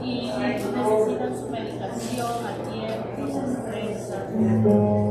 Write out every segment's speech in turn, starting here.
Y necesitan su medicación a tiempo, se estresan.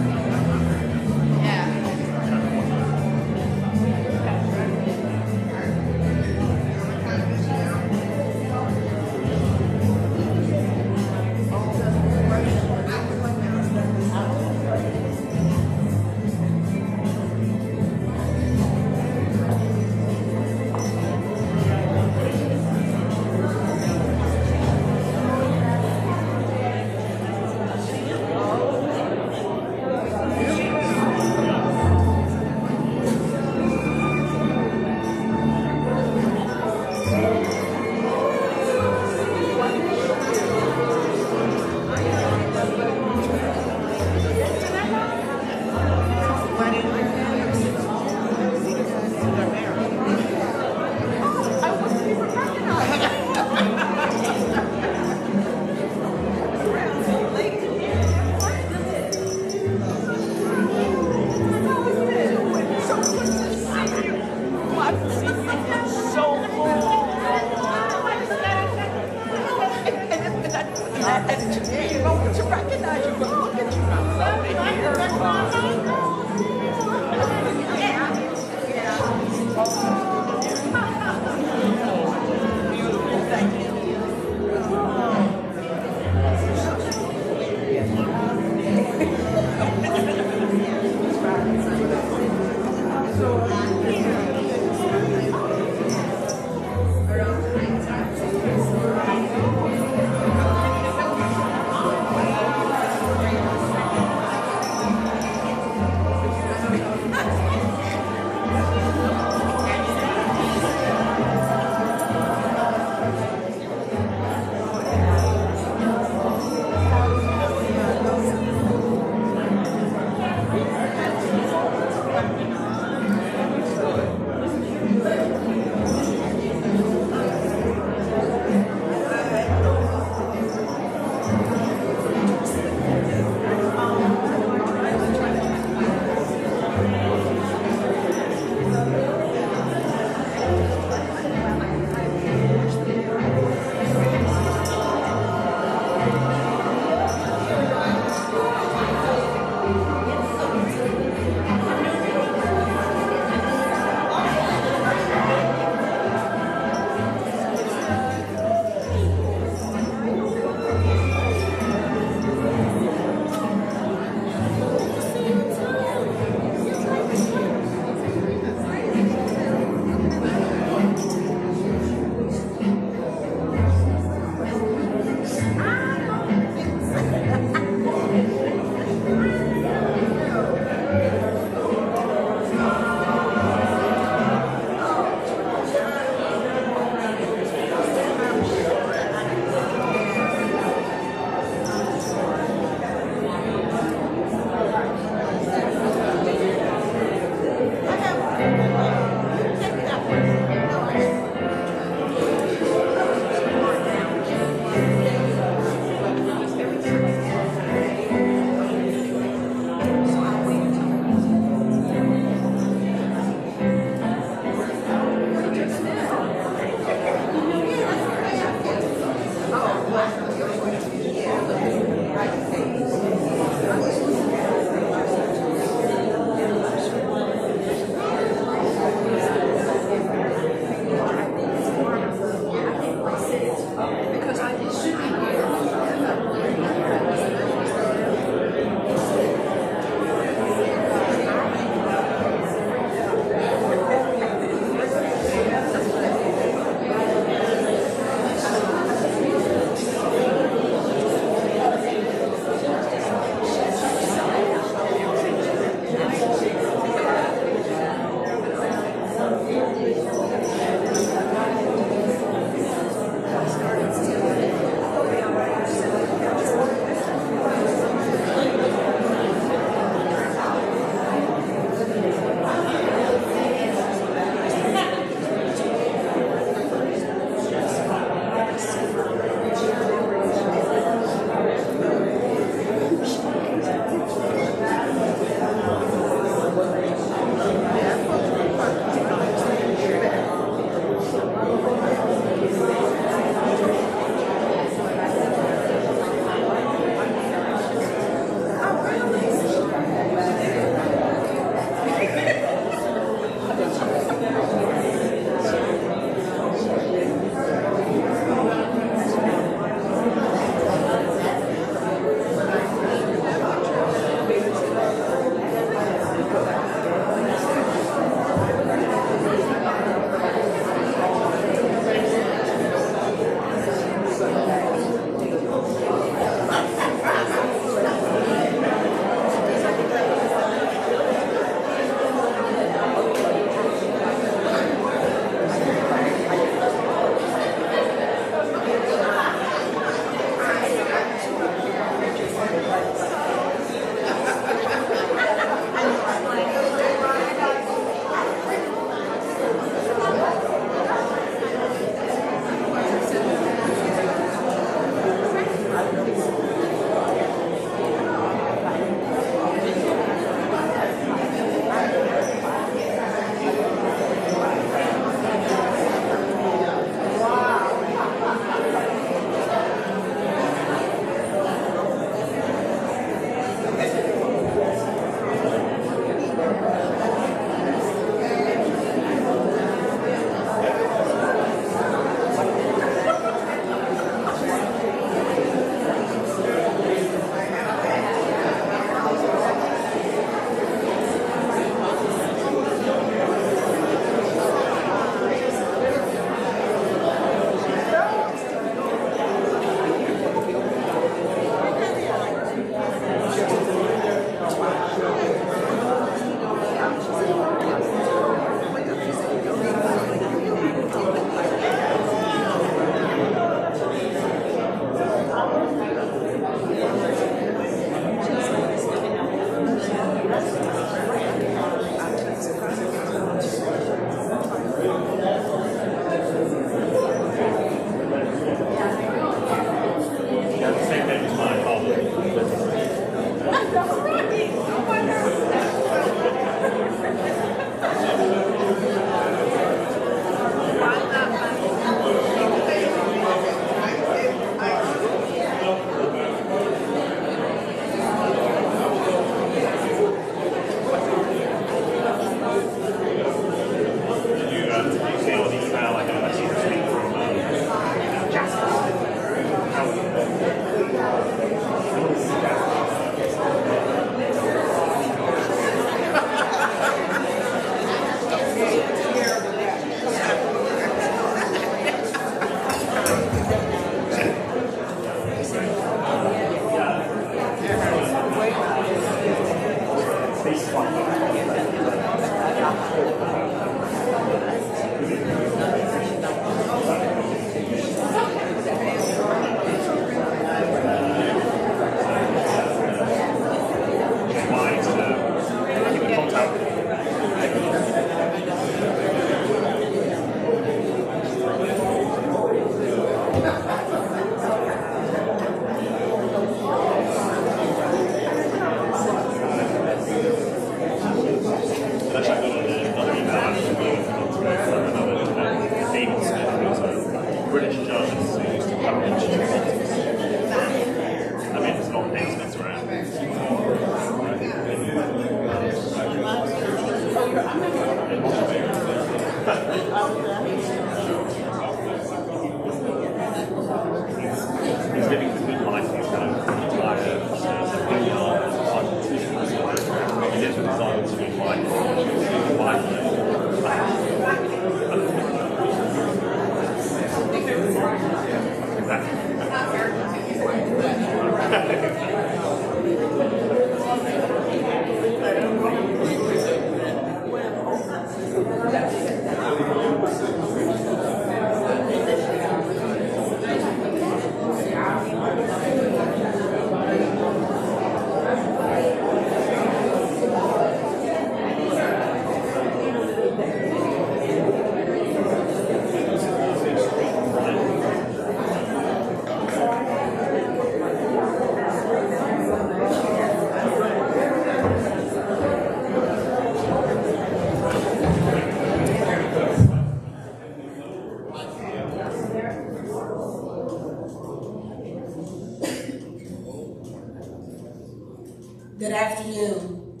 Good afternoon.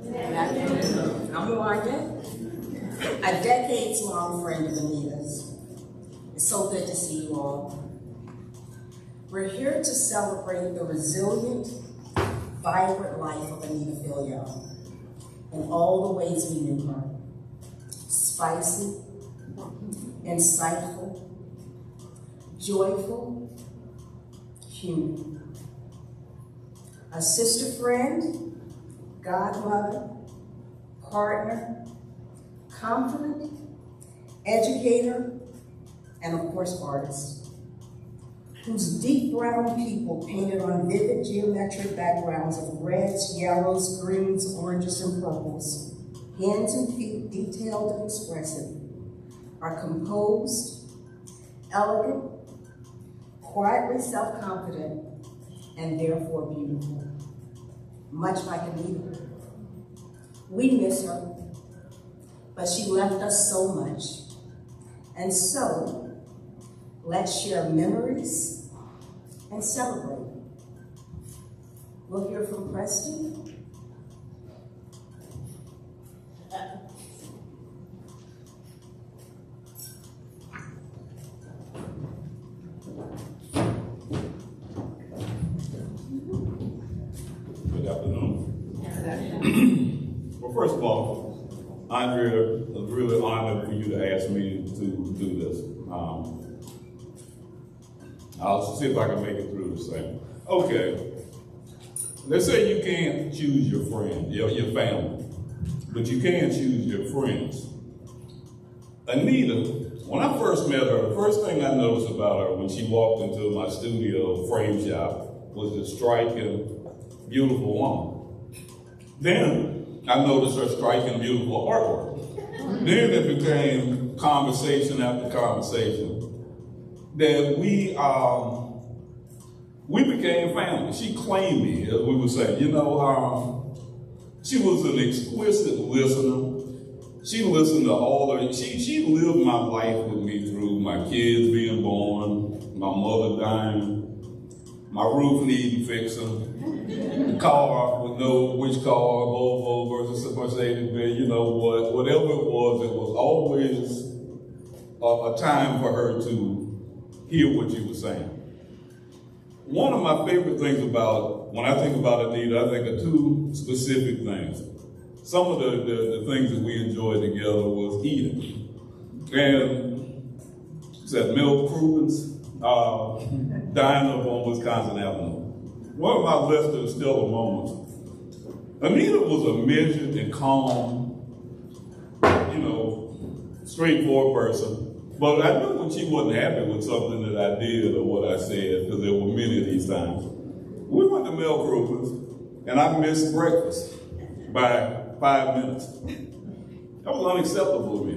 Good afternoon. I'm Wanda, a decades-long friend of Anita's. It's so good to see you all. We're here to celebrate the resilient, vibrant life of Anita Philyaw in all the ways we knew her. Spicy, insightful, joyful, human. A sister friend, godmother, partner, confidant, educator, and of course artist, whose deep brown people painted on vivid geometric backgrounds of reds, yellows, greens, oranges, and purples, hands and feet detailed and expressive, are composed, elegant, quietly self-confident, and therefore beautiful, much like Anita. We miss her, but she left us so much. And so, let's share memories and celebrate. We'll hear from Preston. Good afternoon. Well, first of all, Andrea, it was really honored for you to ask me to do this. I'll see if I can make it through this thing. Okay. They say you can't choose your friend, your family, but you can choose your friends. Anita, when I first met her, the first thing I noticed about her when she walked into my studio frame shop was this striking, beautiful woman. Then I noticed her striking, beautiful artwork. Then it became conversation after conversation that we became family. She claimed me, as we would say. You know, she was an exquisite listener. She listened to all her, she lived my life with me through my kids being born, my mother dying, my roof needing fixing, the car, would know which car, Volvo versus Mercedes-Benz, you know what, whatever it was always a time for her to hear what you were saying. One of my favorite things when I think about Anita, I think of two specific things. Some of the things that we enjoyed together was eating. And it's at Milk Crubens, diner up on Wisconsin Avenue. One of my less than stellar moments. Anita was a measured and calm, straightforward person. But I knew when she wasn't happy with something that I did or what I said, because there were many of these times. We went to Milk Crubens, and I missed breakfast by 5 minutes. That was unacceptable to me.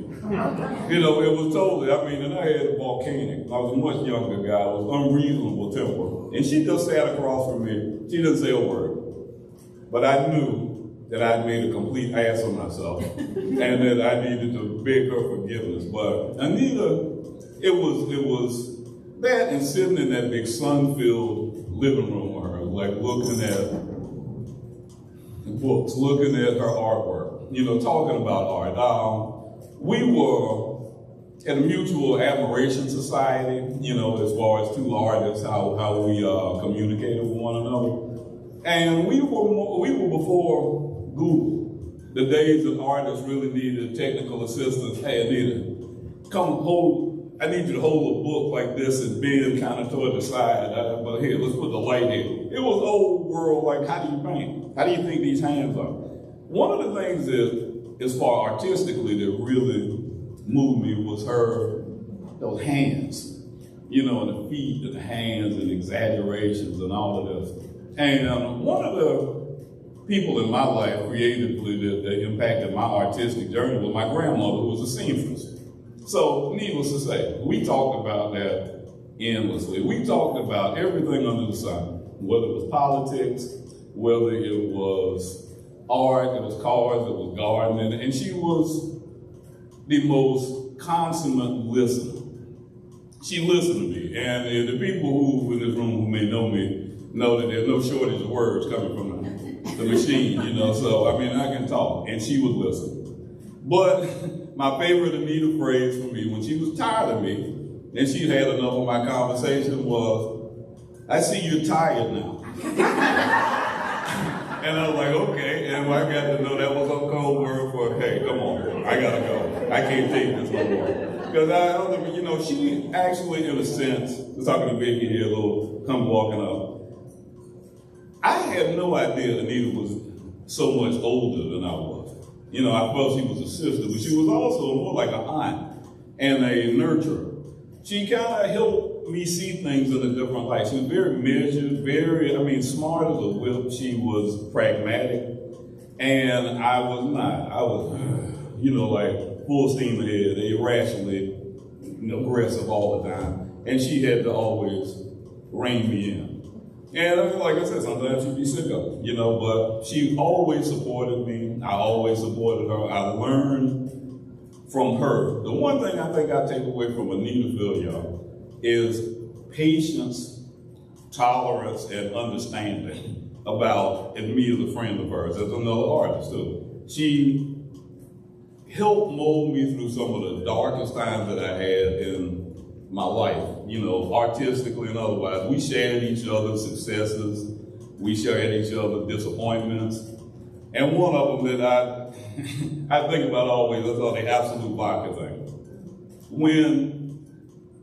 It was totally, and I had a volcanic. I was a much younger guy. I was unreasonable temper. And she just sat across from me. She didn't say a word. But I knew that I'd made a complete ass of myself and that I needed to beg her forgiveness. But Anita, it was that and sitting in that big sun-filled living room with her, like looking at books, looking at her artwork, talking about art. We were at a mutual admiration society, as far as two artists, how we communicated with one another. And we were before Google, the days that artists really needed technical assistance. Hey, Anita, I need you to hold a book like this and bend kind of toward the side. But here, let's put the light here. It was old world, like, how do you paint? How do you think these hands are? One of the things that, as far artistically, that really moved me was those hands, and the feet and the hands and exaggerations and all of this. And one of the people in my life creatively that impacted my artistic journey was my grandmother, who was a seamstress. So, needless to say, we talked about that endlessly. We talked about everything under the sun, whether it was politics, whether it was art, it was cars, it was gardening, and she was the most consummate listener. She listened to me, and the people who in this room who may know me know that there's no shortage of words coming from the machine, you know, so I mean, I can talk, and she would listen. But my favorite Anita phrase for me, when she was tired of me, and she had enough of my conversation, was, "I see you're tired now." And I was like, okay, and I got to know that was a code word for, hey, come on, I gotta go. I can't take this no more. Because you know, she actually, in a sense, was talking to Vicky here, a little, come walking up. I had no idea Anita was so much older than I was. You know, I felt she was a sister, but she was also more like an aunt and a nurturer. She kind of helped me see things in a different light. She was very measured, smart as a whip. She was pragmatic, and I was not. I was, you know, like full steam ahead, irrationally aggressive all the time. And she had to always rein me in. And like I said, sometimes she'd be sick of it, you know, but she always supported me. I always supported her. I learned from her. The one thing I think I take away from Anita Philyaw is patience, tolerance, and understanding about me as a friend of hers, as another artist too. She helped mold me through some of the darkest times that I had in my life, you know, artistically and otherwise. We shared each other's successes. We shared each other's disappointments. And one of them that I think about always is the absolute vodka thing. When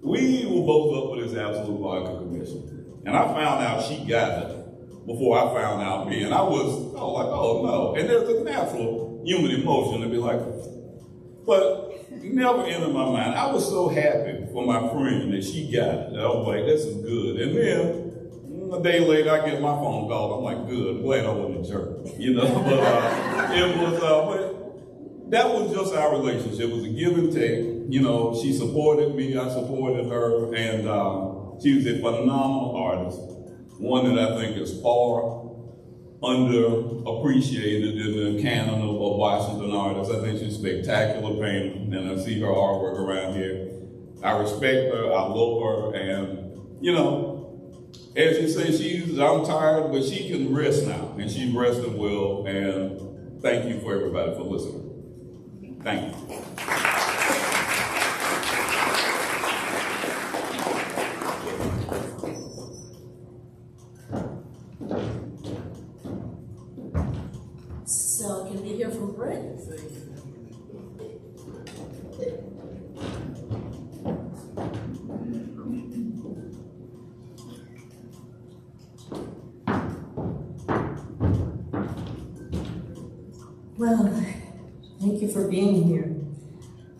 we were both up for this absolute vodka commission, and I found out she got it before I found out me, and I was like, oh no. And there's a natural human emotion to be like, but it never entered my mind. I was so happy for my friend that she got it. I was like, this is good. And then a day later, I get my phone call. I'm like, good, glad I wasn't a jerk, you know. But that was just our relationship. It was a give and take. You know, she supported me, I supported her, and she was a phenomenal artist. One that I think is far underappreciated in the canon of Washington artists. I think she's a spectacular painter, and I see her artwork around here. I respect her, I love her, and you know, as you say, I'm tired, but she can rest now, and she's resting well, and thank you for everybody for listening. Thank you. So, can we hear from Britt? Well, thank you for being here.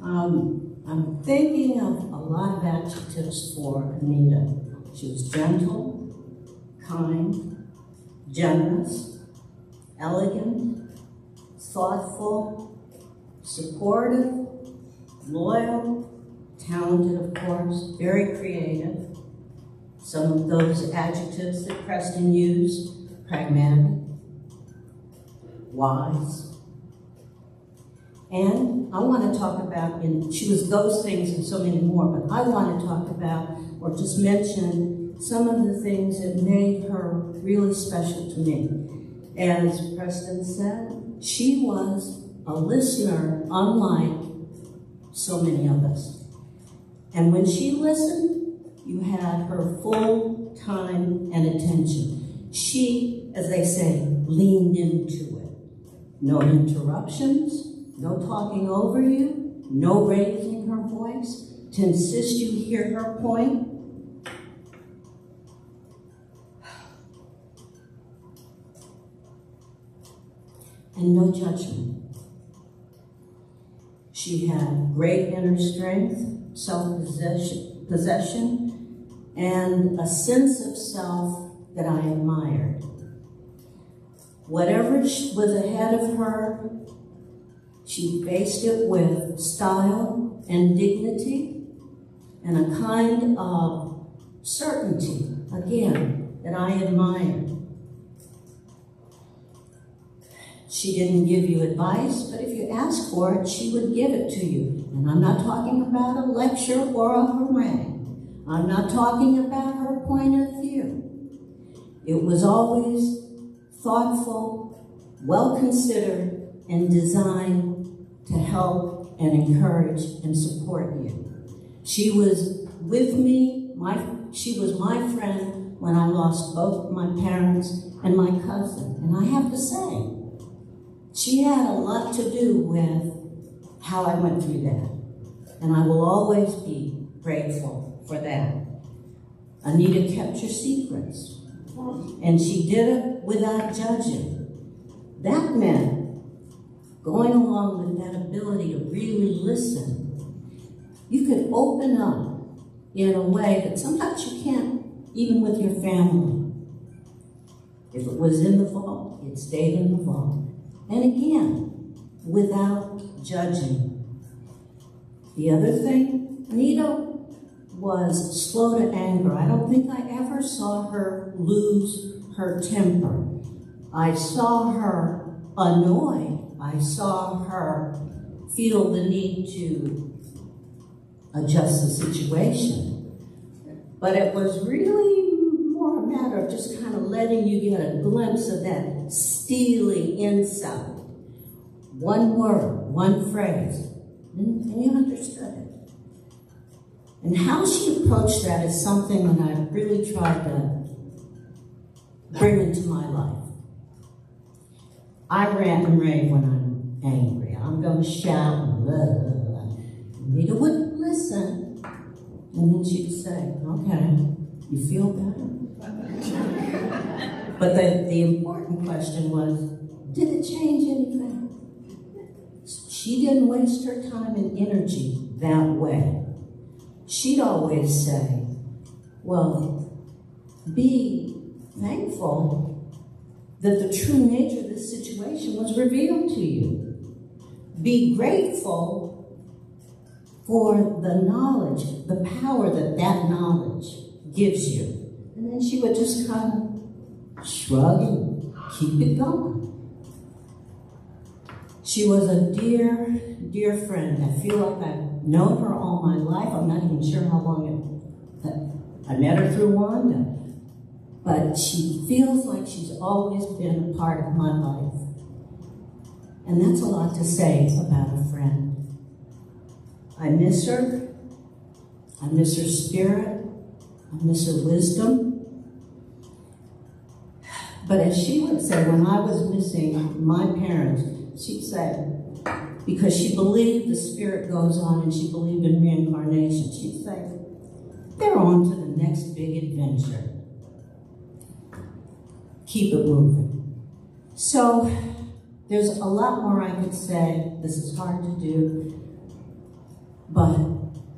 I'm thinking of a lot of adjectives for Anita. She was gentle, kind, generous, elegant, thoughtful, supportive, loyal, talented, of course, very creative. Some of those adjectives that Preston used: pragmatic, wise. And I want to talk about, and she was those things and so many more, but I want to talk about, or just mention, some of the things that made her really special to me. As Preston said, she was a listener unlike so many of us. And when she listened, you had her full time and attention. She, as they say, leaned into it. No interruptions, no talking over you, no raising her voice to insist you hear her point. And no judgment. She had great inner strength, self-possession, and a sense of self that I admired. Whatever was ahead of her, she faced it with style and dignity and a kind of certainty, again, that I admired. She didn't give you advice, but if you asked for it, she would give it to you. And I'm not talking about a lecture or a harangue. I'm not talking about her point of view. It was always thoughtful well considered and designed to help and encourage and support you. She was with me, she was my friend when I lost both my parents and my cousin. And I have to say, she had a lot to do with how I went through that. And I will always be grateful for that. Anita kept your secrets. And she did it without judging. That meant going along with that ability to really listen. You could open up in a way that sometimes you can't, even with your family. If it was in the vault, it stayed in the vault. And again, without judging. The other thing, Anita was slow to anger. I don't think I ever saw her lose her temper. I saw her annoyed. I saw her feel the need to adjust the situation. But it was really more a matter of just kind of letting you get a glimpse of that steely insight. One word, one phrase, and you understood it. And how she approached that is something that I've really tried to bring into my life. I rant and rave when I'm angry. I'm going to shout, blah, blah, blah. Anita wouldn't listen. And then she'd say, okay, you feel better? But the important question was, did it change anything? She didn't waste her time and energy that way. She'd always say, well, be thankful that the true nature of this situation was revealed to you. Be grateful for the knowledge, the power that that knowledge gives you. And then she would just kind of shrug and keep it going. She was a dear, dear friend. I feel like I've known her all my life. I'm not even sure how long I met her through Wanda. But she feels like she's always been a part of my life. And that's a lot to say about a friend. I miss her. I miss her spirit. I miss her wisdom. But as she would say, when I was missing my parents, she'd say, because she believed the spirit goes on and she believed in reincarnation, she'd say, they're on to the next big adventure. Keep it moving. So there's a lot more I could say. This is hard to do. But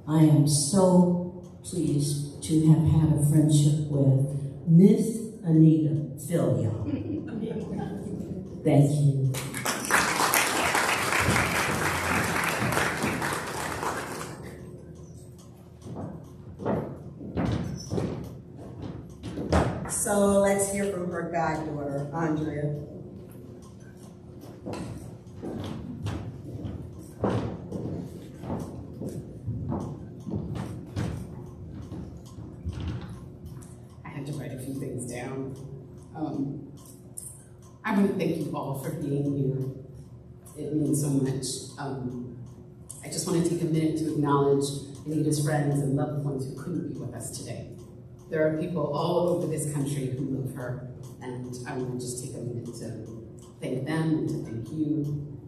I am so pleased to have had a friendship with Miss Anita Philyaw. Thank you. So let's hear from her goddaughter, Andrea. I had to write a few things down. I want to thank you all for being here. It means so much. I just want to take a minute to acknowledge Anita's friends and loved ones who couldn't be with us today. There are people all over this country who love her, and I want to just take a minute to thank them and to thank you.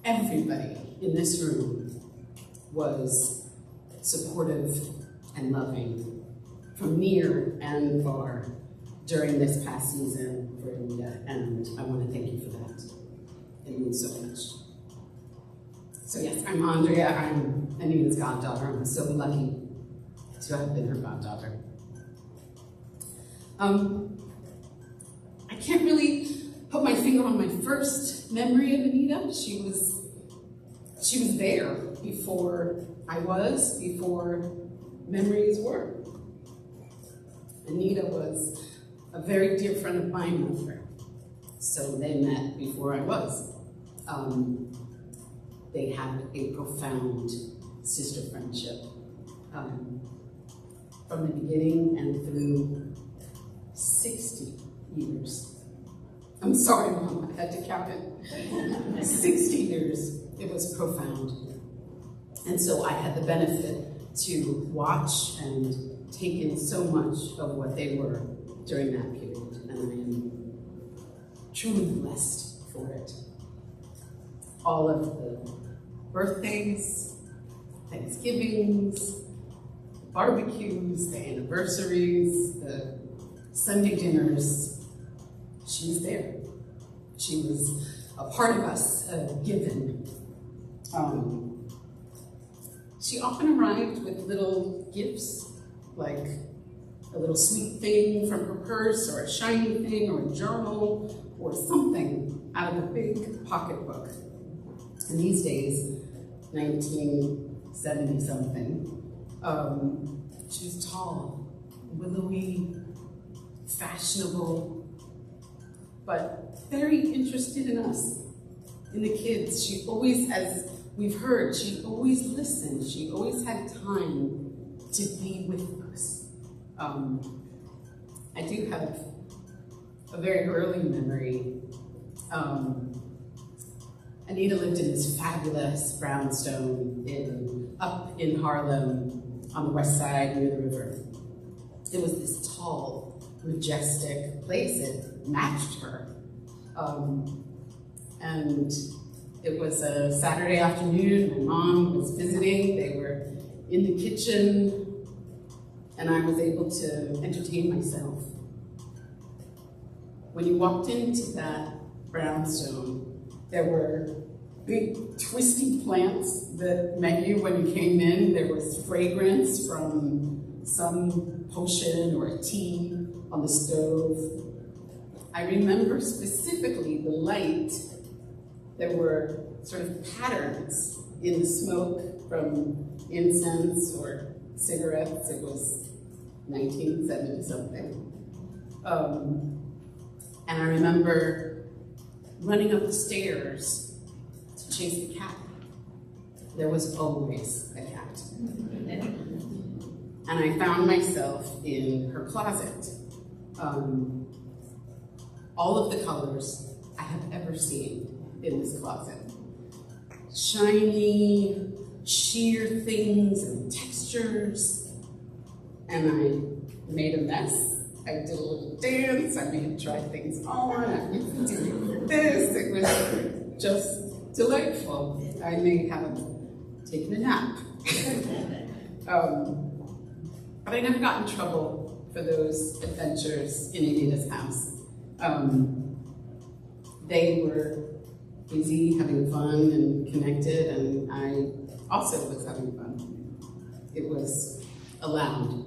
Everybody in this room was supportive and loving from near and far during this past season for Anita, and I want to thank you for that. It means so much. So yes, I'm Andrea. I'm Anita's goddaughter. I'm so lucky to have been her goddaughter. I can't really put my finger on my first memory of Anita. She was there before I was, before memories were. Anita was a very dear friend of mine with her. So they met before I was. They had a profound sister friendship. From the beginning and through 60 years. I'm sorry, Mom, I had to count it. 60 years. It was profound. And so I had the benefit to watch and take in so much of what they were during that period. And I am truly blessed for it. All of the birthdays, Thanksgivings, barbecues, the anniversaries, the Sunday dinners, she was there. She was a part of us, given. She often arrived with little gifts, like a little sweet thing from her purse, or a shiny thing, or a journal, or something out of a big pocketbook. And these days, 1970-something, she was tall, willowy, fashionable, but very interested in us, in the kids. She always, as we've heard, she always listened. She always had time to be with us. I do have a very early memory. Anita lived in this fabulous brownstone up in Harlem on the west side near the river. It was this tall, majestic place. It matched her. And it was a Saturday afternoon. My mom was visiting. They were in the kitchen, and I was able to entertain myself. When you walked into that brownstone, there were big twisty plants that met you when you came in. There was fragrance from some potion or a tea on the stove. I remember specifically the light. There were sort of patterns in the smoke from incense or cigarettes. It was 1970-something. And I remember running up the stairs to chase the cat. There was always a cat. And I found myself in her closet. All of the colors I have ever seen in this closet. Shiny, sheer things and textures. And I made a mess. I did a little dance. I made try things on. I did this. It was just delightful. I may have taken a nap. But I never got in trouble for those adventures in Anita's house. They were busy, having fun and connected, and I also was having fun. It was allowed.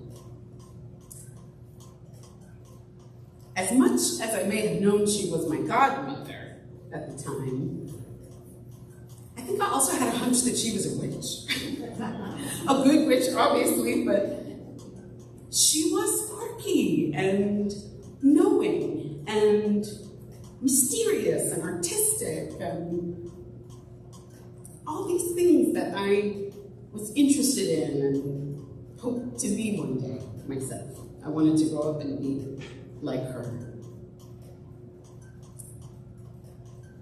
As much as I may have known she was my godmother at the time, I think I also had a hunch that she was a witch. A good witch, obviously, but she was quirky and knowing and mysterious and artistic and all these things that I was interested in and hoped to be one day myself. I wanted to grow up and be like her.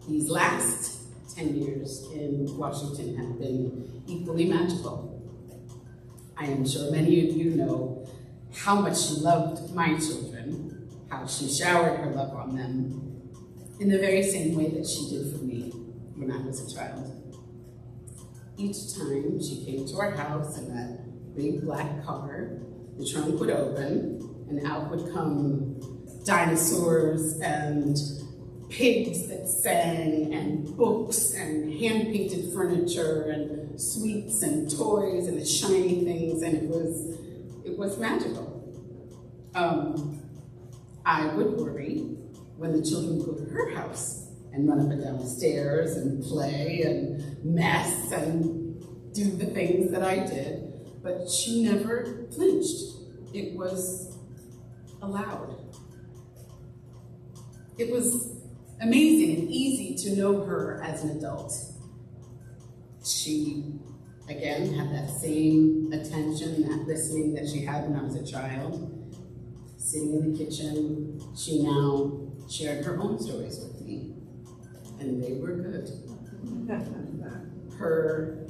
These last 10 years in Washington have been equally magical. I am sure many of you know how much she loved my children, how she showered her love on them in the very same way that she did for me when I was a child. Each time she came to our house in that big black car, the trunk would open and out would come dinosaurs and pigs that sang and books and hand-painted furniture and sweets and toys and the shiny things, and it was magical. I would worry when the children would go to her house and run up and down the stairs and play and mess and do the things that I did, but she never flinched. It was allowed. It was amazing and easy to know her as an adult. She, again, had that same attention, that listening that she had when I was a child. Sitting in the kitchen, she now shared her own stories with me, and they were good. Her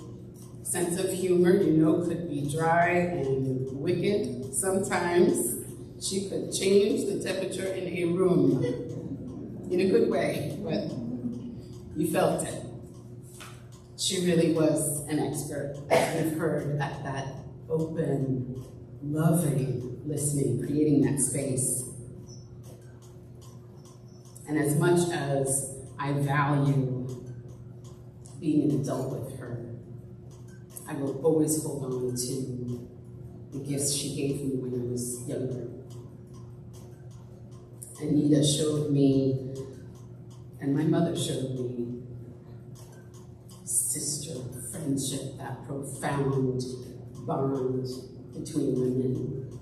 sense of humor, could be dry and wicked sometimes. She could change the temperature in a room in a good way, but you felt it. She really was an expert, as we've heard, at that open, loving listening, creating that space. And as much as I value being an adult with her, I will always hold on to the gifts she gave me when I was younger. Anita showed me, and my mother showed me, sister friendship, that profound bond between women,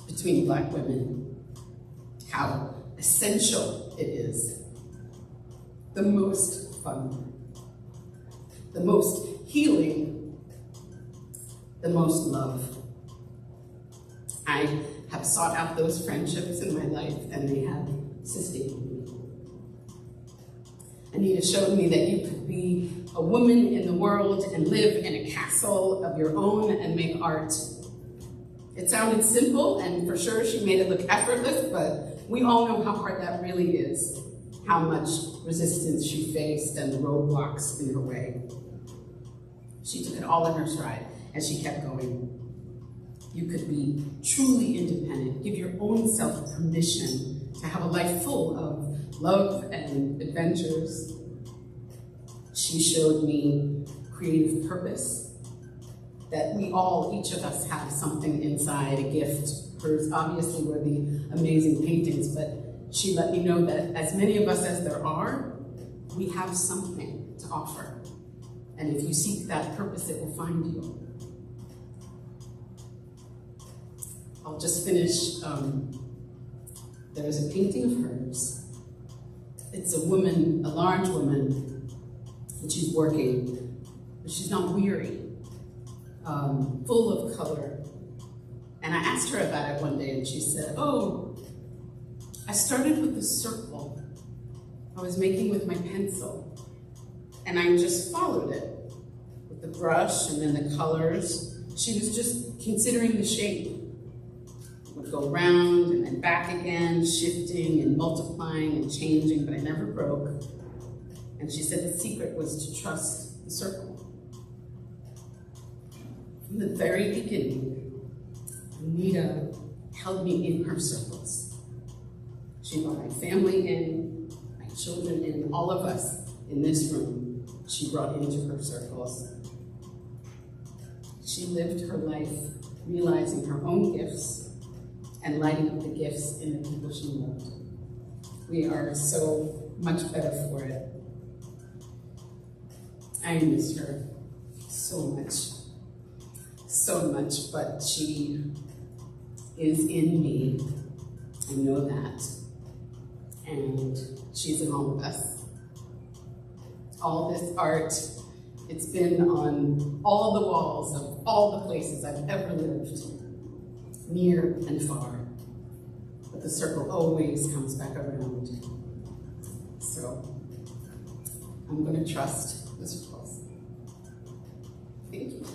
between Black women, how essential it is, the most fun, the most healing, the most love. I have sought out those friendships in my life, and they have sustained me. Anita showed me that you could be a woman in the world and live in a castle of your own and make art. It sounded simple, and for sure she made it look effortless, but we all know how hard that really is, how much resistance she faced and the roadblocks in her way. She took it all in her stride, and she kept going. You could be truly independent, give your own self permission to have a life full of love and adventures. She showed me creative purpose, that we all, each of us, have something inside, a gift. Hers obviously were the amazing paintings, but she let me know that as many of us as there are, we have something to offer. And if you seek that purpose, it will find you. I'll just finish. There is a painting of hers. It's a woman, a large woman, and she's working, but she's not weary, full of color. And I asked her about it one day, and she said, "Oh, I started with the circle I was making with my pencil, and I just followed it with the brush and then the colors. She was just considering the shape. Would go round and then back again, shifting and multiplying and changing, but I never broke." And she said the secret was to trust the circle. From the very beginning, Anita held me in her circles. She brought my family in, my children in, all of us in this room, she brought into her circles. She lived her life realizing her own gifts and lighting up the gifts in the people she loved. We are so much better for it. I miss her so much, but she is in me. I know that. And she's in all of us. All this art, it's been on all the walls of all the places I've ever lived, near and far. But the circle always comes back around. So I'm going to trust the circles. Thank you.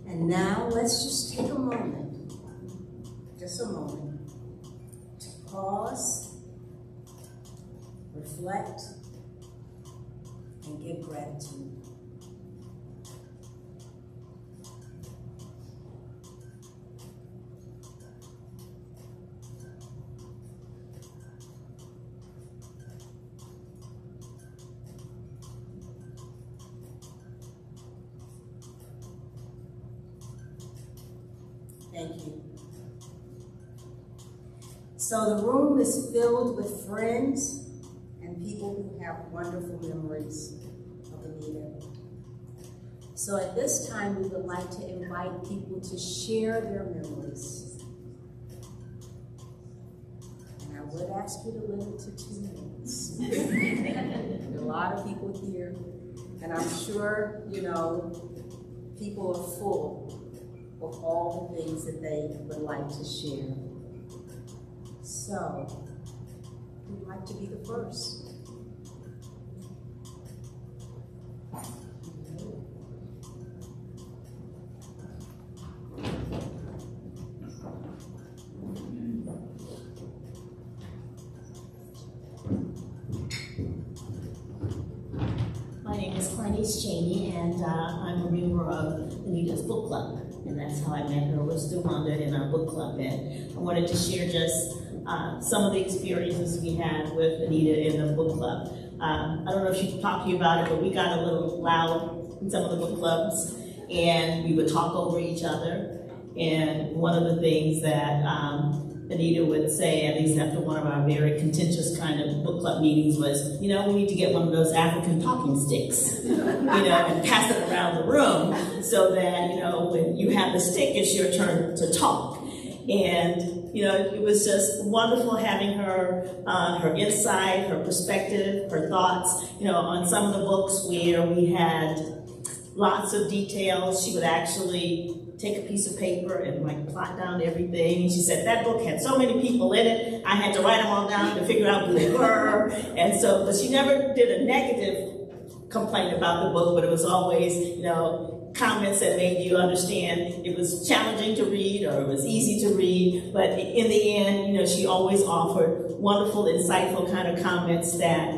And now let's just take a moment, to pause, reflect, and give gratitude. Thank you. So the room is filled with friends and people who have wonderful memories of Anita. So at this time, we would like to invite people to share their memories. would ask you to limit to 2 minutes. There are a lot of people here, and I'm sure, you know, people are full of all the things that they would like to share. So, who'd like to be the first? My name is Clarnice Cheney, and I'm a member of Anita's book club, and that's how I met her, was through Wanda in our book club. And I wanted to share just some of the experiences we had with Anita in the book club. I don't know if she talked to you about it, but we got a little loud in some of the book clubs, and we would talk over each other. And one of the things that Anita would say, at least after one of our very contentious kind of book club meetings, was, you know, we need to get one of those African talking sticks, you know, and pass it around the room so that, you know, when you have the stick, it's your turn to talk. And, you know, it was just wonderful having her, her insight, her perspective, her thoughts, you know, on some of the books where we had lots of details. She would actually take a piece of paper and like plot down everything. And she said that book had so many people in it, I had to write them all down to figure out who they were. And so, but she never did a negative complaint about the book, but it was always, you know, comments that made you understand it was challenging to read or it was easy to read. But in the end, you know, she always offered wonderful, insightful kind of comments that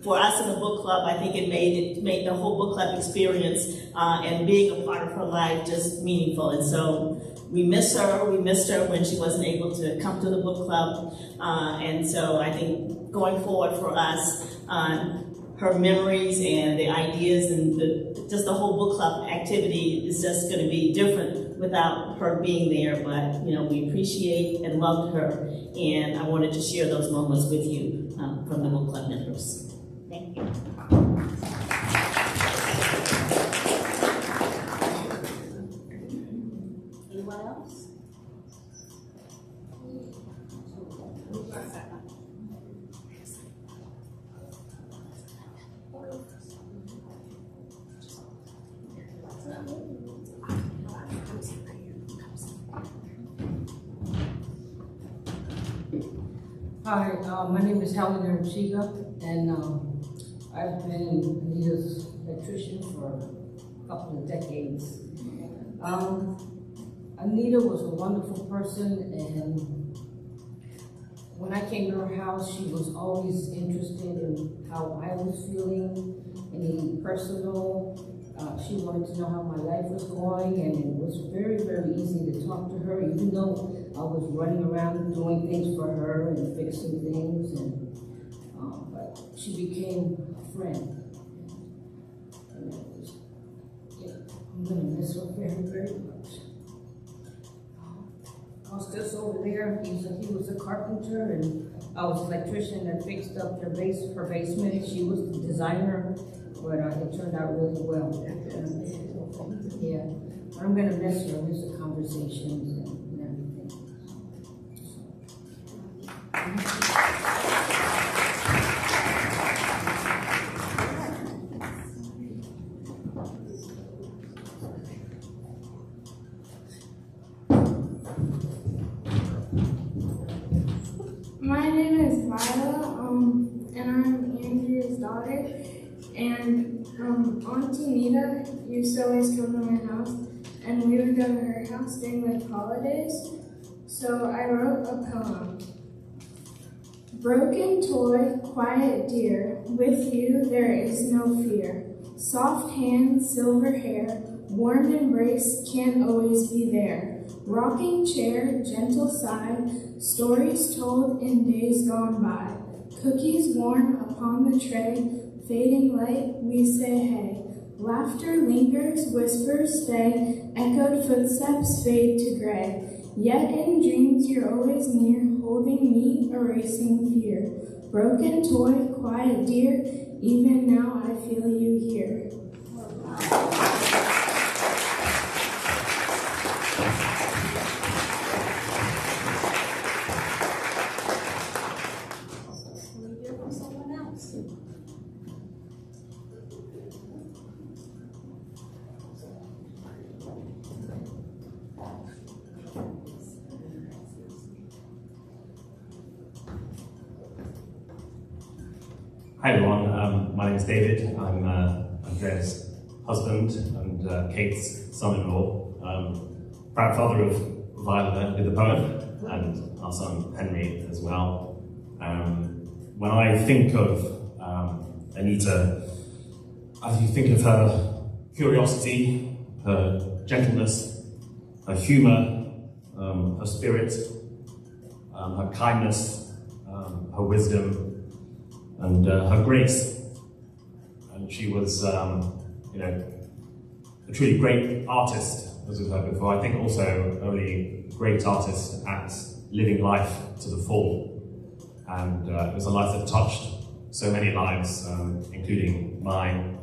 for us in the book club, I think it made the whole book club experience and being a part of her life just meaningful. And so we miss her. We missed her when she wasn't able to come to the book club. And so I think going forward for us, her memories and the ideas and just the whole book club activity is just going to be different without her being there. But, you know, we appreciate and loved her. And I wanted to share those moments with you from the book club members. Thank you. Anyone else? Hi, my name is Helen Chiga, and I've been Anita's electrician for a couple of decades. Anita was a wonderful person, and when I came to her house, she was always interested in how I was feeling, any personal. She wanted to know how my life was going, and it was very, very easy to talk to her, even though I was running around doing things for her and fixing things, and but she became a friend. And I'm gonna miss her very, very much. Costas over there, he was a carpenter, and I was an electrician that fixed up her basement. She was the designer, but it turned out really well. Yeah, but I'm gonna miss her, miss the conversations and everything. My name is Viola, and I'm Andrea's daughter. And Auntie Nita used to always come to my house, and we would go to her house during like holidays. So I wrote a poem. Broken toy, quiet dear, with you there is no fear. Soft hands, silver hair, warm embrace can't always be there. Rocking chair, gentle side, stories told in days gone by. Cookies warm upon the tray, fading light, we say hey. Laughter lingers, whispers stay, echoed footsteps fade to gray. Yet in dreams you're always near, holding me, erasing fear. Broken toy, quiet dear, even now I feel you here. Hi everyone, my name is David. I'm Andrea's husband and Kate's son-in-law. Proud father of Viola, the poet, and our son Henry as well. When I think of Anita, I think of her curiosity, her gentleness, her humour, her spirit, her kindness, her wisdom, and her grace. And she was, a truly great artist, as we've heard before. I think also a really great artist at living life to the full. And it was a life that touched so many lives, including mine.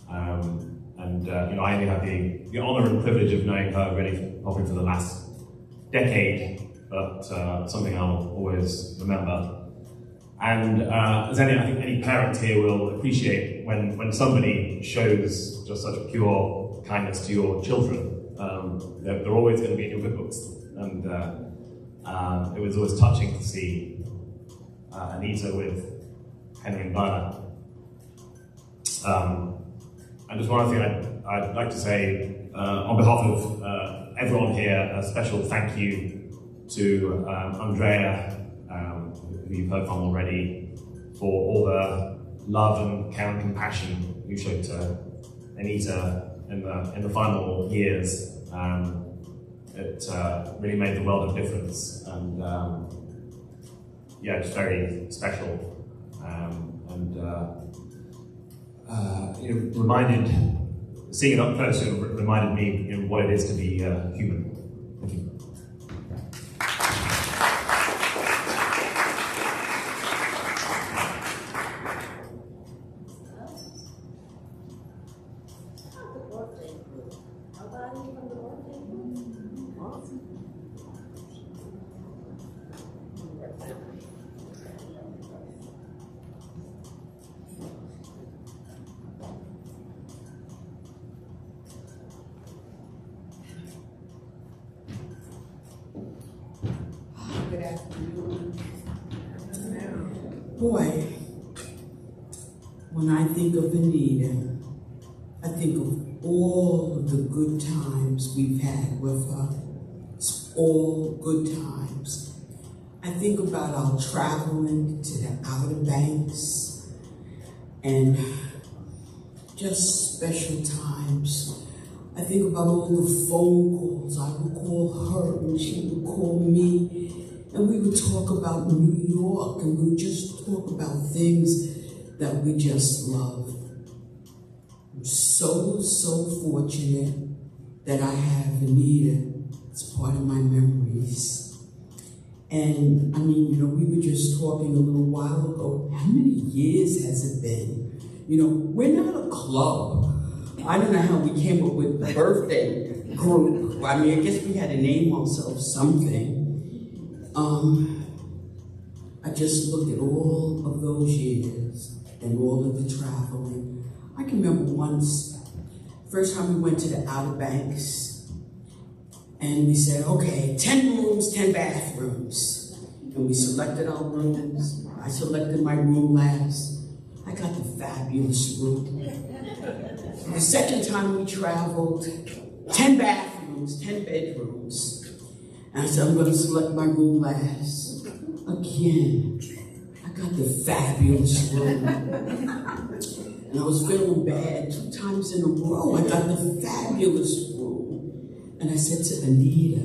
I only had the honour and privilege of knowing her really probably for the last decade, but something I'll always remember. And I think any parent here will appreciate when somebody shows just such pure kindness to your children. They're always going to be in your good books. And it was always touching to see Anita with Henry and Viola. And just one other thing I'd like to say, on behalf of everyone here, a special thank you to Andrea, who you've heard from already, for all the love and care and compassion you showed to Anita in the final years. It really made the world of difference, and it's very special. Seeing it up close, reminded me what it is to be human. Thank you. Good afternoon. Boy, when I think of Anita, I think of all of the good times we've had with her. It's all good times. I think about our traveling to the Outer Banks and just special times. I think about all the phone calls. I would call her and she would call me, and we would talk about New York, and we would just talk about things that we just love. I'm so fortunate that I have Anita as part of my memories. And we were just talking a little while ago, how many years has it been? We're not a club. I don't know how we came up with the birthday group. I guess we had to name ourselves something. I just look at all of those years and all of the traveling. I can remember once, first time we went to the Outer Banks, and we said, okay, 10 rooms, 10 bathrooms. And we selected our rooms. I selected my room last. I got the fabulous room. The second time we traveled, 10 bathrooms, 10 bedrooms. And I said, I'm going to select my room last. Again, I got the fabulous room. And I was feeling bad 2 times in a row. I got the fabulous room. And I said to Anita,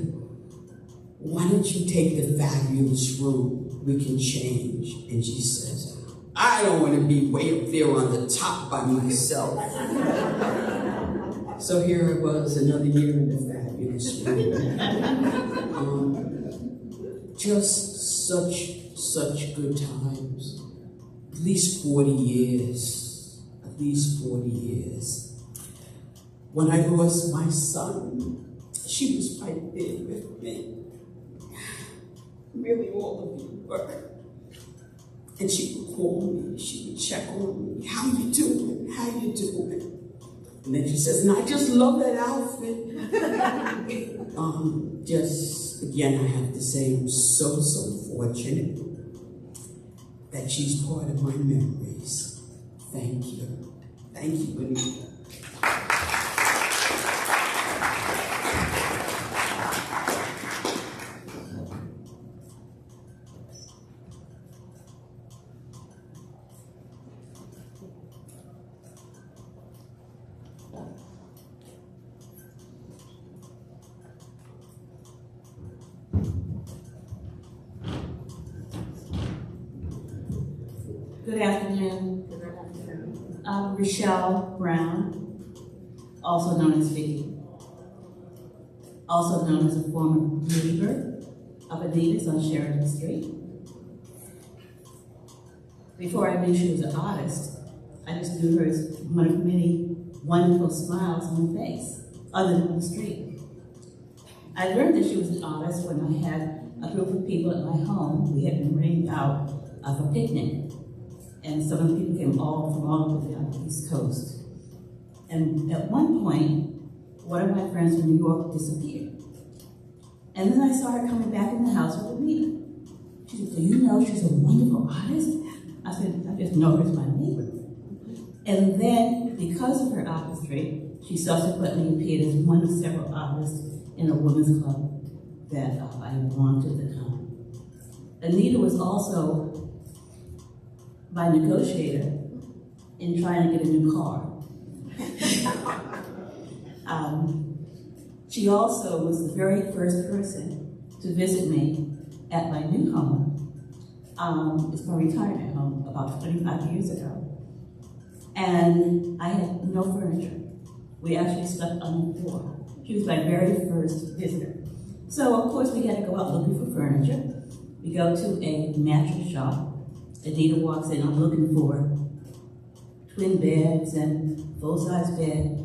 why don't you take the fabulous room? We can change. And she says, I don't want to be way up there on the top by myself. So here I was, another year in the fabulous room. Just such good times. At least 40 years. At least 40 years. When I lost my son, she was right there with me. Really, all of you were. And she would call me, she would check on me. How you doing? How you doing? And then she says, and I just love that outfit. Again, I have to say, I'm so fortunate. that she's part of my memories. Thank you. Thank you, Anita. Good afternoon. I'm Rochelle Brown, also known as Vicky, also known as a former neighbor of Anita's on Sheridan Street. Before I knew she was an artist, I just knew her as one of many wonderful smiles on her face, other than on the street. I learned that she was an artist when I had a group of people at my home. We had been rented out of a picnic. And some of the people came all from all over the East Coast. And at one point, one of my friends from New York disappeared. And then I saw her coming back in the house with Anita. She said, "So you know she's a wonderful artist?" I said, "I just know her as my neighbor." And then, because of her artistry, she subsequently appeared as one of several artists in a women's club that I belonged to at the time. Anita was also my negotiator in trying to get a new car. She also was the very first person to visit me at my new home. It's my retirement home about 25 years ago. And I had no furniture. We actually slept on the floor. She was my very first visitor. So of course we had to go out looking for furniture. We go to a mattress shop. Anita walks in, I'm looking for twin beds and full-size bed.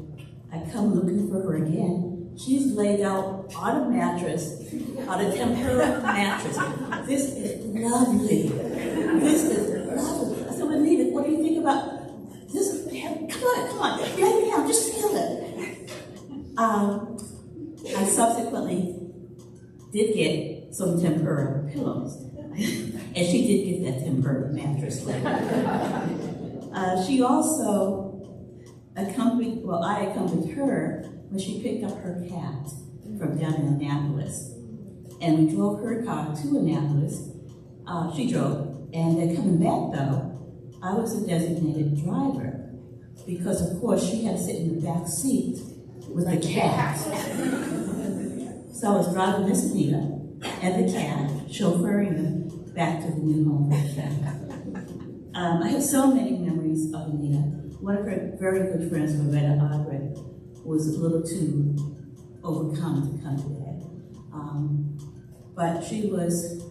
I come looking for her again. She's laid out on a mattress, on a tempura mattress. This is lovely. This is lovely. I said, well, Anita, what do you think about this? Come on, lay me down, just feel it. I subsequently did get some tempura pillows. And she did get that tempura mattress later. She also accompanied, well, I accompanied her when she picked up her cat from down in Annapolis. And we drove her car to Annapolis. She drove, and then coming back though, I was a designated driver because of course she had to sit in the back seat with the cat. So I was driving Miss Anita and the cat, chauffeuring them back to the new home for the cat. I have so many memories of Anita. One of her very good friends, Loretta Ogren, was a little too overcome to come today. But she was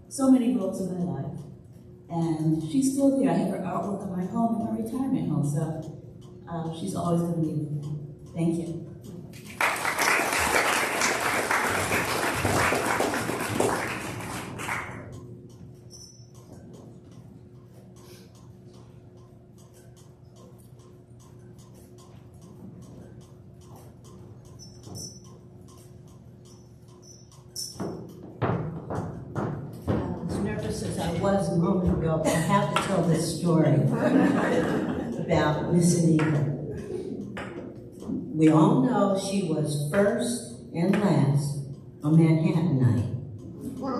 so many roles in my life. And she's still there. I have her artwork on my home, in my retirement home. So she's always going to be with me. Thank you. As I was a moment ago, but I have to tell this story about Miss Anita. We all know she was first and last on Manhattan Night.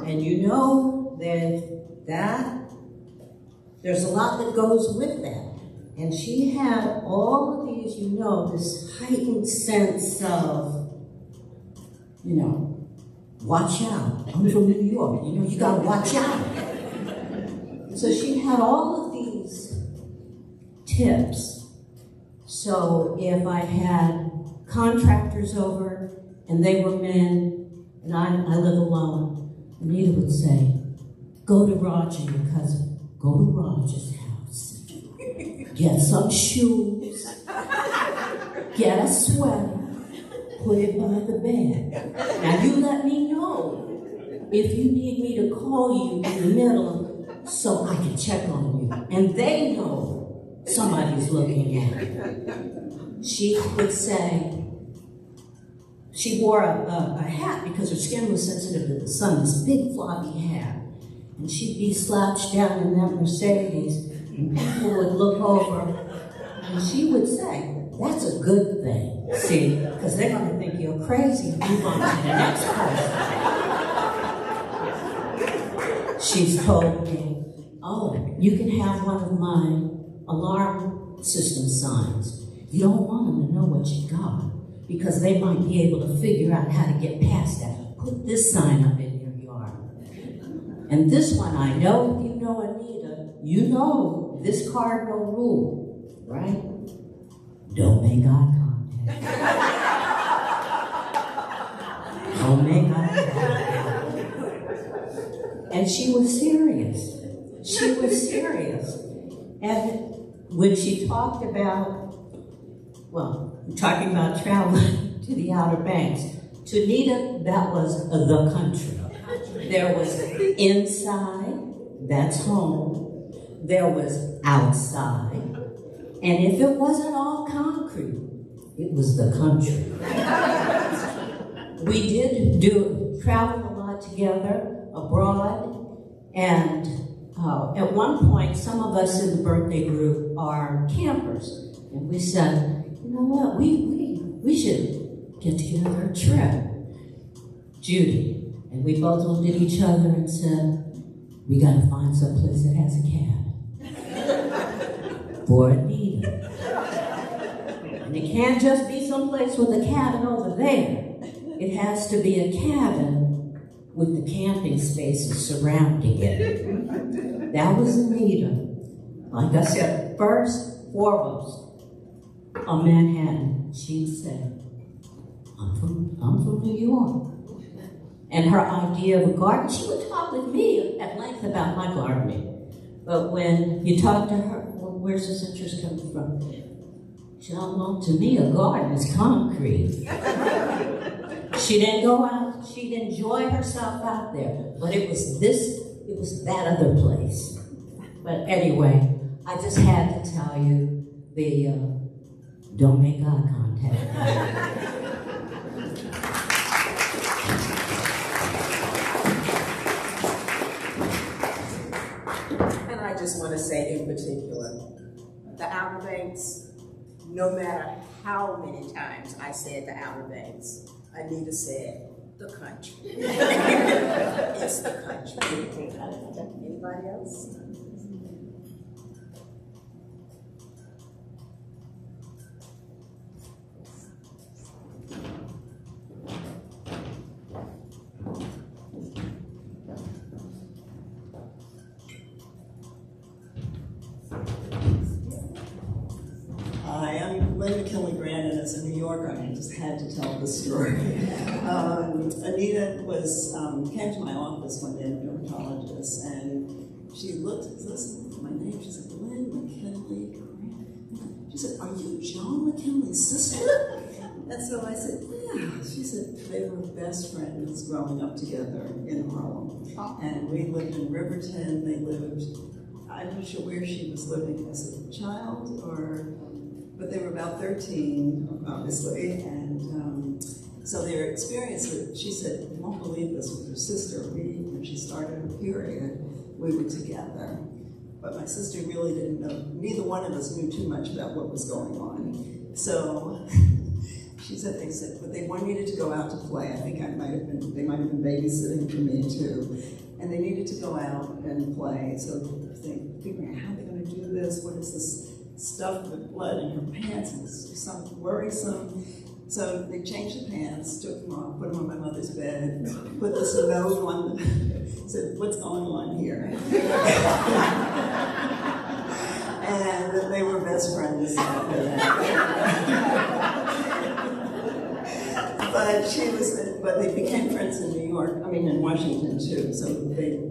And you know there's a lot that goes with that. And she had all of these, you know, this heightened sense of, you know, watch out. I'm from New York, you know, you gotta watch out. So she had all of these tips. So if I had contractors over and they were men and I live alone, Anita would say, go to Roger, your cousin, go to Roger's house. Get some shoes, get a sweater, put it by the bed. Now you let me know if you need me to call you in the middle so I can check on you. And they know somebody's looking at her. She would say, she wore a hat because her skin was sensitive to the sun, this big floppy hat. and she'd be slouched down in that Mercedes, and people would look over, and she would say, "That's a good thing." See, because they're going to think you're crazy and move on to the next person. She's told me, "Oh, you can have one of my alarm system signs. You don't want them to know what you got, because they might be able to figure out how to get past that. Put this sign up in your yard." And this one, I know, if you know Anita, you know this cardinal rule, right? Don't make eye contact. Don't make eye contact. And she was serious. She was serious. And when she talked about, well, talking about traveling to the Outer Banks, to Anita, that was the country. There was inside, that's home. There was outside. And if it wasn't all concrete, it was the country. We did travel a lot together abroad, and at one point, some of us in the birthday group are campers, and we said, "You know what, we should get together a trip." Judy, and we both looked at each other and said, "We gotta find some place that has a cabin." For Anita. And it can't just be someplace with a cabin over there. It has to be a cabin with the camping spaces surrounding it. That was Anita. Like I said, first, foremost, a Manhattan. She said, I'm from New York. And her idea of a garden, she would talk with me at length about my gardening. But when you talk to her, well, where's this interest coming from? She said, "Well, to me, a garden is concrete." She didn't go out, she'd enjoy herself out there. But it was that other place. But anyway, I just had to tell you the don't make eye contact. And I just want to say in particular, the Outer Banks, no matter how many times I said the Outer Banks, Anita said the country. It's the country. Anybody else? Hi, I'm Linda Killigrand, and as a New Yorker, I just had to tell the story. Anita came to my office one day, a dermatologist, and she looked, listened to my name, she said, "Lynn McKinley Grant." She said, "Are you John McKinley's sister?" And so I said, "Yeah." She said they were best friends growing up together in Harlem. And we lived in Riverton. They lived, I'm not sure where she was living as a child, but they were about 13, obviously, and so their experience with, she said, "You won't believe this," with her sister. When she started her period, we were together. But my sister really didn't know, neither one of us knew too much about what was going on. So she said, but they needed to go out to play. I think they might have been babysitting for me too. And they needed to go out and play. So they figuring out how they're going to do this. What is this stuff with blood in her pants? And it's something worrisome. So they changed the pants, took them off, put them on my mother's bed, put this note on, said, "What's going on here?" And they were best friends after that. But they became friends in New York, in Washington too. So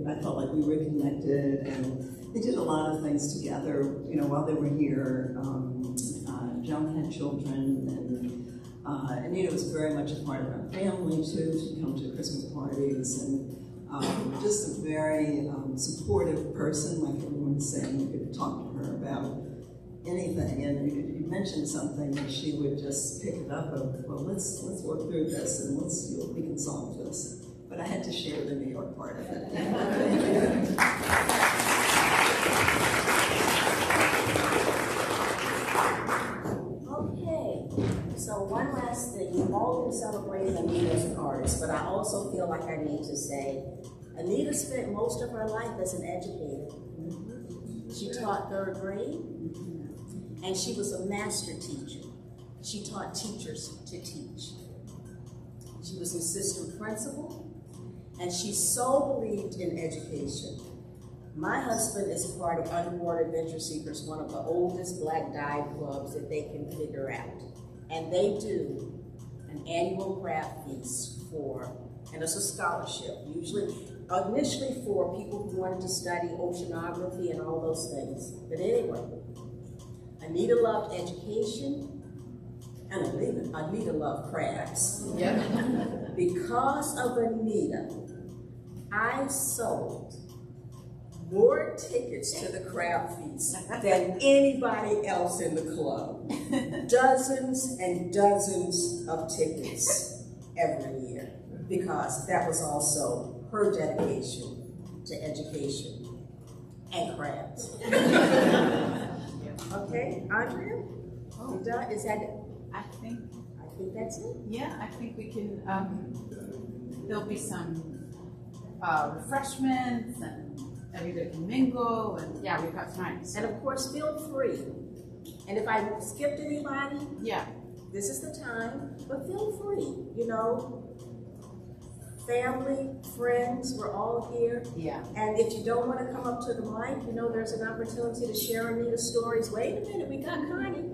I felt like we were connected, and they did a lot of things together, while they were here. Joan had children, and Anita was very much a part of our family too. She'd come to Christmas parties, and just a very supportive person, like everyone was saying. You could talk to her about anything, and you mentioned something, and she would just pick it up of, well, let's work through this, and let's see what we can solve this. But I had to share the New York part of it. Anita spent most of her life as an educator. She taught 3rd grade, and she was a master teacher. She taught teachers to teach. She was an assistant principal, and she so believed in education. My husband is a part of Underwater Adventure Seekers, one of the oldest black dive clubs that they can figure out. And they do an annual craft feast and it's a scholarship, usually, initially for people who wanted to study oceanography and all those things. But anyway, Anita loved education, and Anita loved crafts. Yeah. Because of Anita, I sold more tickets to the craft feast than anybody else in the club. Dozens and dozens of tickets every year, because that was also her dedication to education and crafts. Okay, Andrea? Is that it? I think that's it. Yeah, I think we can, there'll be some refreshments and everybody can mingle, and yeah, we've got time. And of course, feel free. And if I skipped anybody, yeah, this is the time, but feel free, you know. Family, friends, we're all here. Yeah. And if you don't want to come up to the mic, you know, there's an opportunity to share Anita's stories. Wait a minute, we got Connie.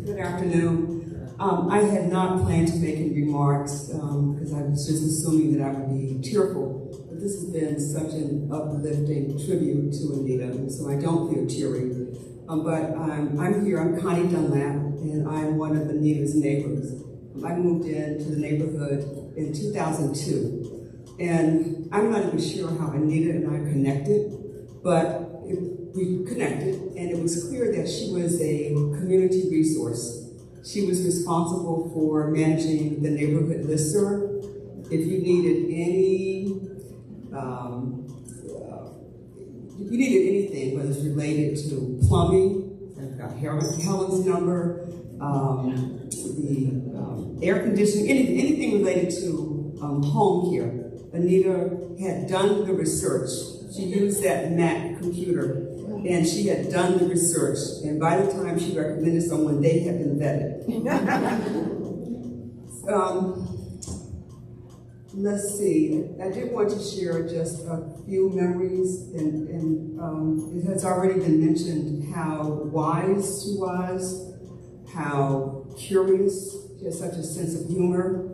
Good afternoon. I had not planned to make any remarks because I was just assuming that I would be tearful. But this has been such an uplifting tribute to Anita, and so I don't feel teary. But I'm here, I'm Connie Dunlap, and I'm one of Anita's neighbors. I moved into the neighborhood in 2002. And I'm not even sure how Anita and I connected, but we connected, and it was clear that she was a community resource. She was responsible for managing the neighborhood listserv. If you needed anything, whether it's related to plumbing, I've got Helen's number, the air conditioning, anything related to home care. Anita had done the research. She used that Mac computer, and she had done the research, and by the time she recommended someone, they had been vetted. Let's see, I did want to share just a few memories, and it has already been mentioned how wise she was, how curious, she had such a sense of humor.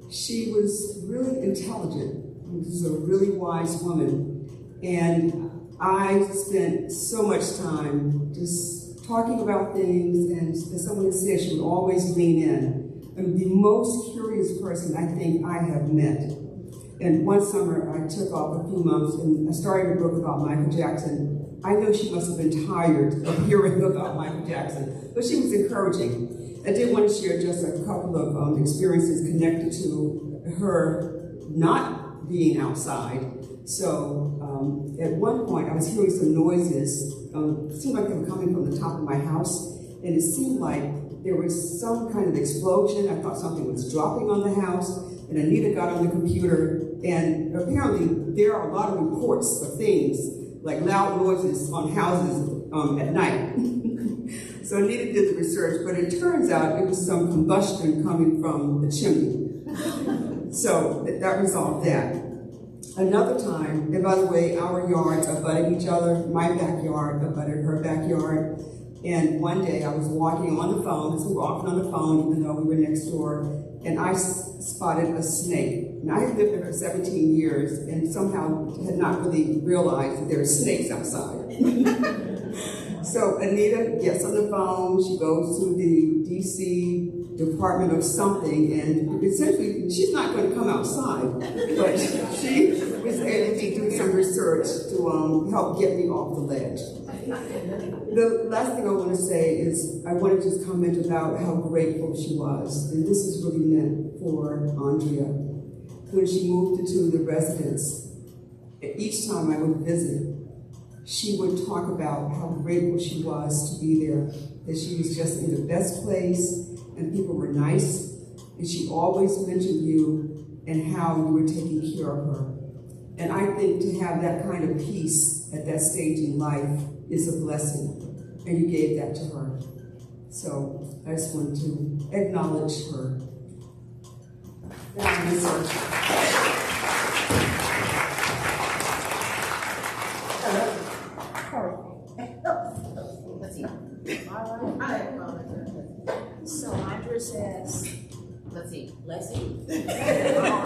She was really intelligent. She was a really wise woman, and I spent so much time just talking about things, and as someone said, she would always lean in. I'm the most curious person I think I have met. And one summer, I took off a few months, and I started a book about Michael Jackson. I know she must have been tired of hearing about Michael Jackson, but she was encouraging. I did want to share just a couple of experiences connected to her not being outside. So at one point, I was hearing some noises. It seemed like they were coming from the top of my house, and it seemed like there was some kind of explosion. I thought something was dropping on the house, and Anita got on the computer, and apparently there are a lot of reports of things, like loud noises on houses at night. So Anita did the research, but it turns out it was some combustion coming from the chimney. So that resolved that. Another time, and by the way, our yards abutted each other. My backyard abutted her backyard. And one day I was walking on the phone, so we were often on the phone, even though we were next door, and I spotted a snake. And I had lived there for 17 years and somehow had not really realized that there are snakes outside. So Anita gets on the phone, she goes to the DC Department of something, and essentially she's not going to come outside, but she was able to do some research to help get me off the ledge. The last thing I want to say is I want to just comment about how grateful she was, and this is really meant for Andrea. when she moved into the residence, each time I would visit, she would talk about how grateful she was to be there, that she was just in the best place and people were nice, and she always mentioned you and how you were taking care of her. And I think to have that kind of peace at that stage in life is a blessing, and you gave that to her. So I just want to acknowledge her. Let's see. So Andrea says, Let's see. let's see.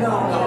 Thank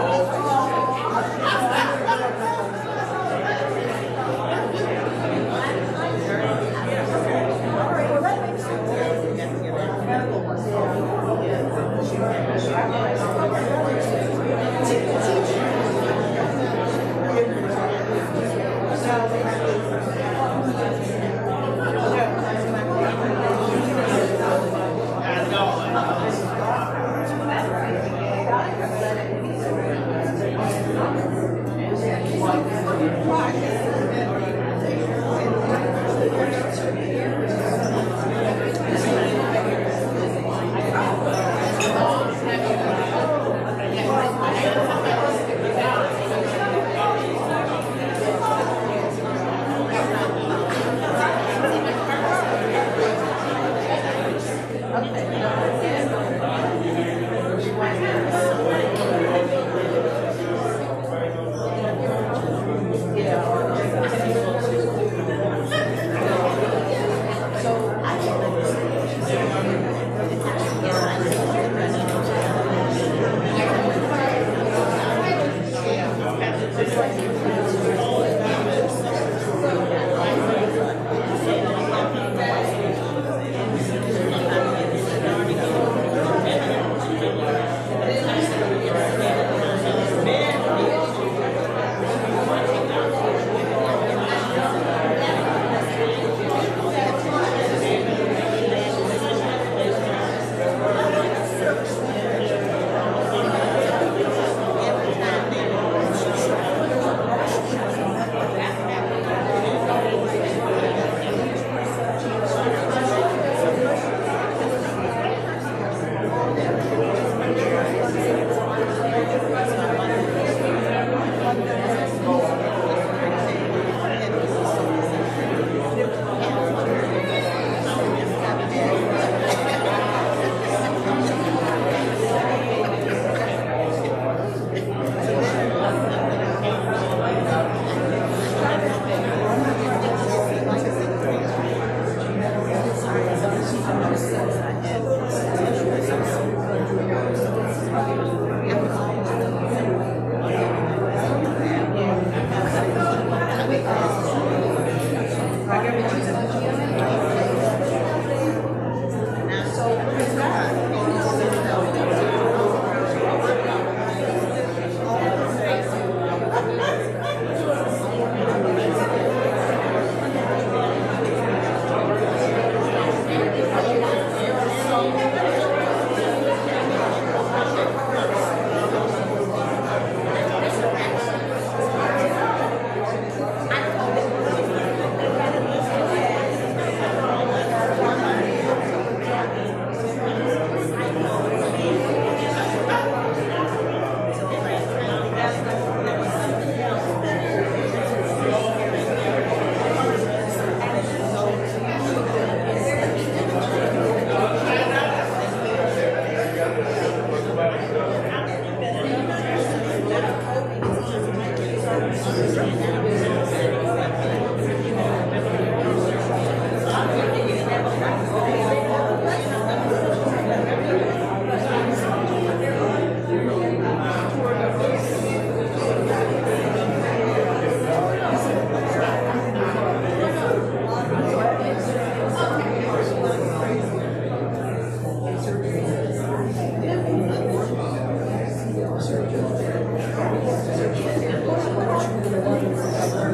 you.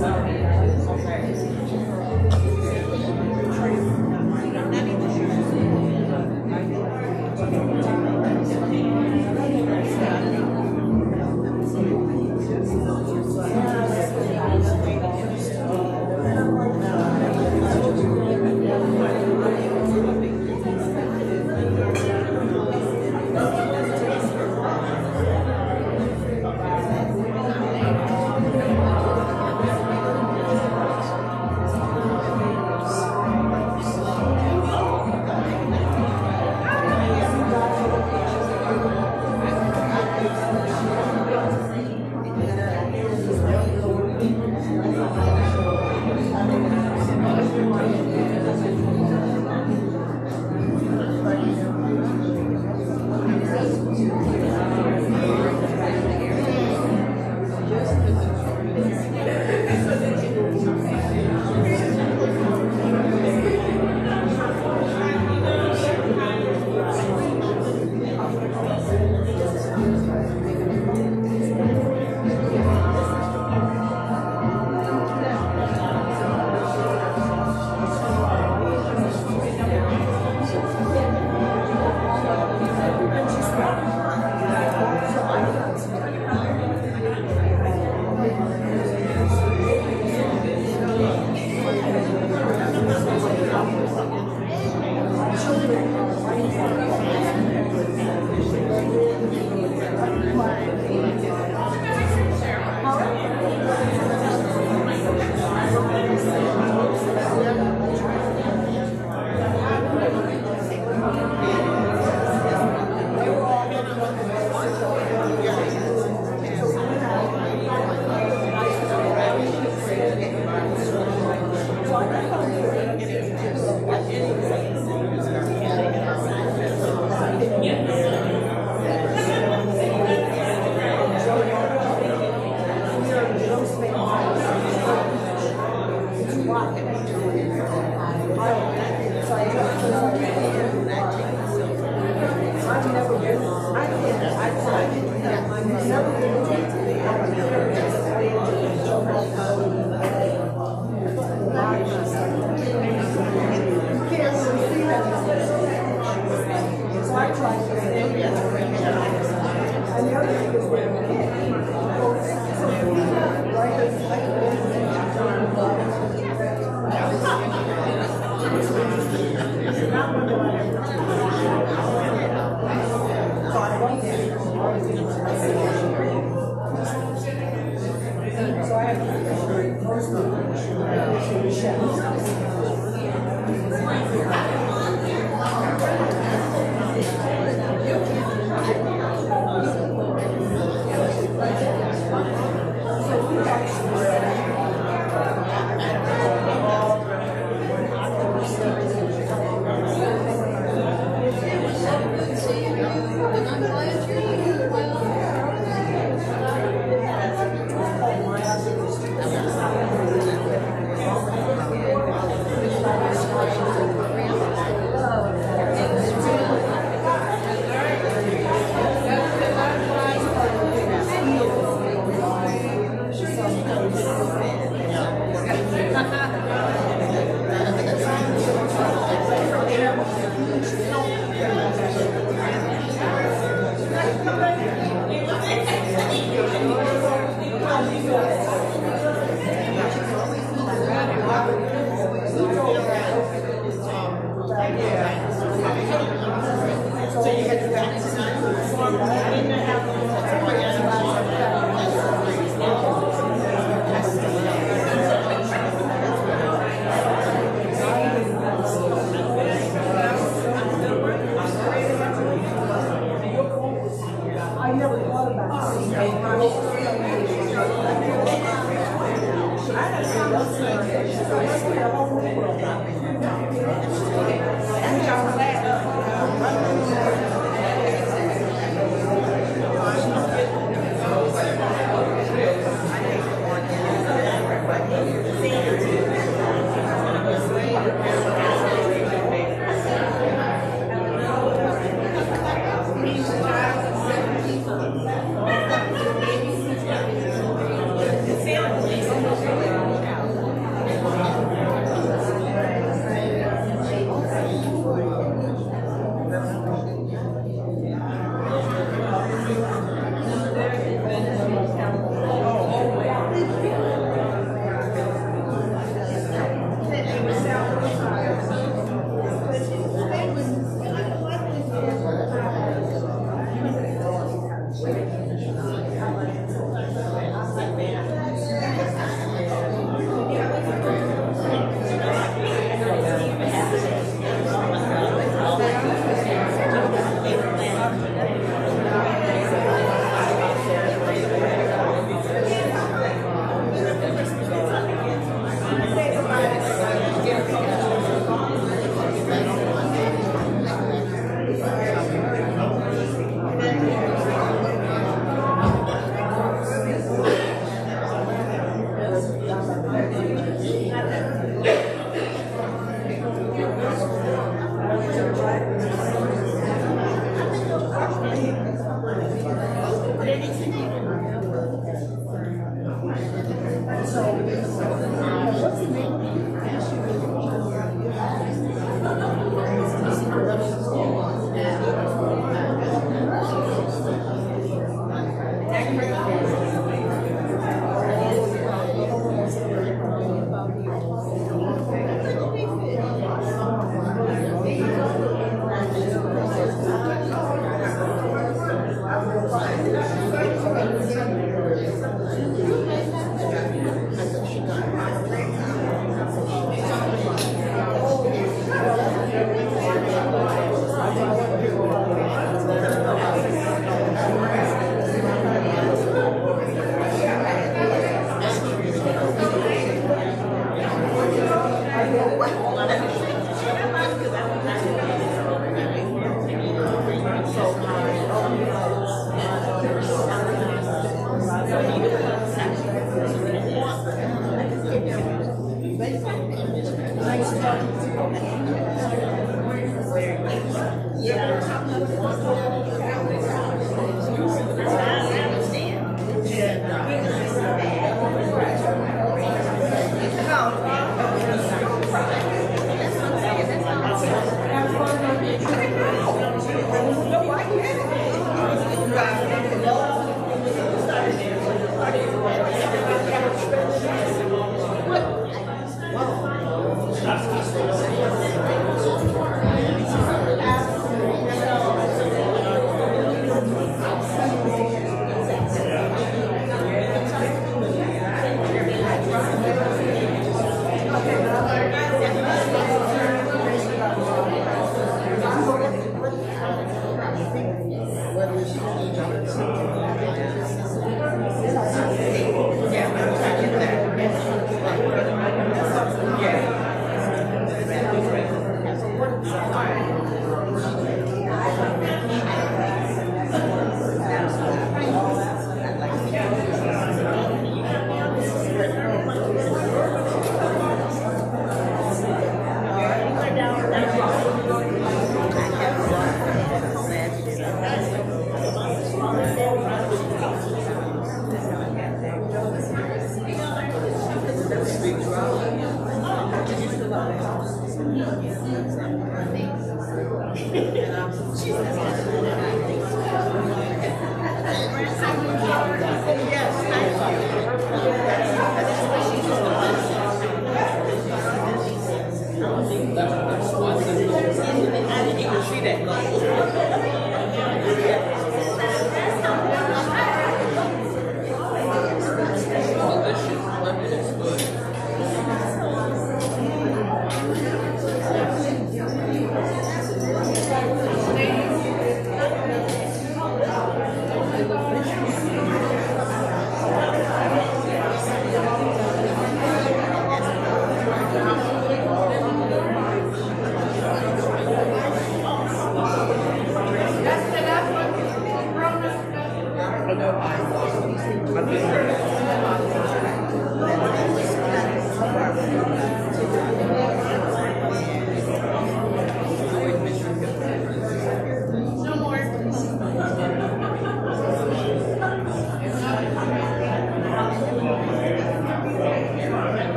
Thank you.